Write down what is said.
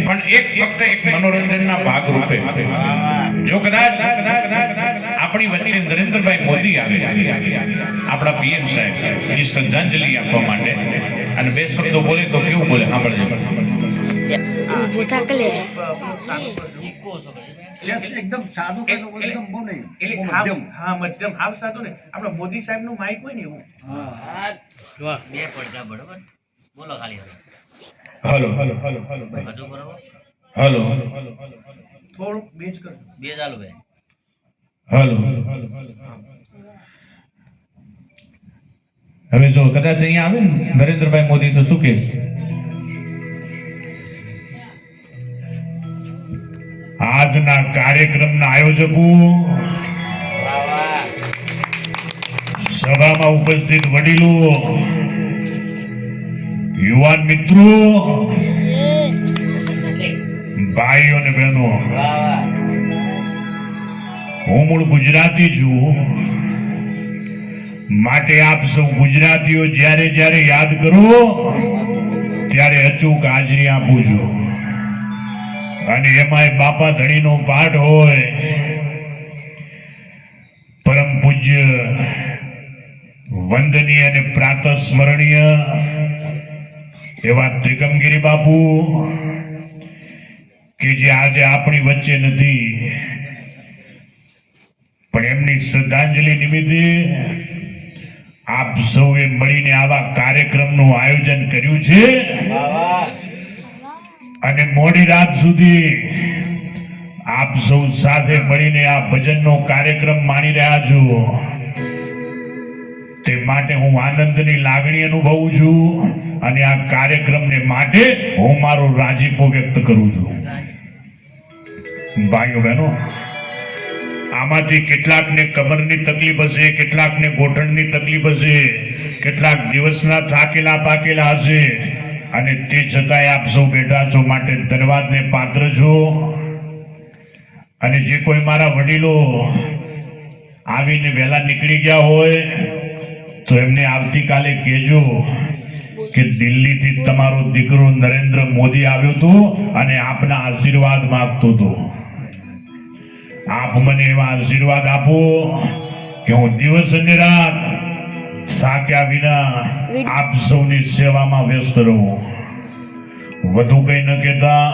પણ ફક્ત એક મનોરંજનના ભાગ રૂપે જો કદાચ આપણી વચ્ચે નરેન્દ્રભાઈ મોદી આવે આપણા પીએમ સાહેબ ની શ્રદ્ધાંજલિ આપવા માટે અને બે શબ્દો બોલે તો કેવું બોલે સાંભળજો એકદમ સાદું એકદમ બહુ નહીં મધ્યમ હા મધ્યમ હાવ સાદું ને આપણે મોદી સાહેબ નું માઇક હોય ને એવું બે પડતા બરોબર બોલો ખાલી hello hello hello hello hello થોડું બેચ કર બે ચાલુ ભાઈ હલો હવે જો કદાચ અહીંયા આવે ને નરેન્દ્રભાઈ મોદી તો શું કે આજના કાર્યક્રમના આયોજકો સભામાં ઉપસ્થિત વડીલો યુવાન મિત્રો ભાઈઓ અને બહેનો હું મૂળ ગુજરાતી છું માટે આપ સૌ ગુજરાતીઓ જ્યારે જ્યારે યાદ કરો ત્યારે અચૂક હાજરી આપું છું અને એમાંય બાપા ધણીનો પાઠ હોય પરમ પૂજ્ય વંદનીય અને પ્રાતસ્મરણીય એવા ત્રિકમગીરી બાપુ કે જે આજે આપણી વચ્ચે નથી પણ એમની શ્રદ્ધાંજલિ નિમિત્તે આપ સૌએ મળીને આવા કાર્યક્રમનું આયોજન કર્યું છે અને મોડી રાત સુધી આપ સૌ સાથે મળીને આ ભજનનો કાર્યક્રમ માણી રહ્યા છો તે માટે હું આનંદની લાગણી અનુભવું છું અને આ કાર્યક્રમને માટે હું મારો રાજીપો વ્યક્ત કરું છું ભાઈઓ બહેનો આમાંથી કેટલાકને કમરની તકલીફ હશે કેટલાકને ગોઠણની તકલીફ હશે કેટલાક દિવસના થાકેલા પાકેલા હશે અને તે છતાંય આપ સૌ બેઠા છો માટે ધન્યવાદને પાત્ર છો અને જે કોઈ મારા વડીલો આવીને વહેલા નીકળી ગયા હોય તો એમને આવતીકાલે કહેજો કે દિલ્હીથી તમારો દીકરો નરેન્દ્ર મોદી આવ્યો હતો અને આપના આશીર્વાદ માંગતો હતો આપ મને એવા આશીર્વાદ આપો કે હું દિવસ અને રાત થાક્યા વિના આપ સૌની સેવામાં વ્યસ્ત રહું વધુ કઈ ન કહેતા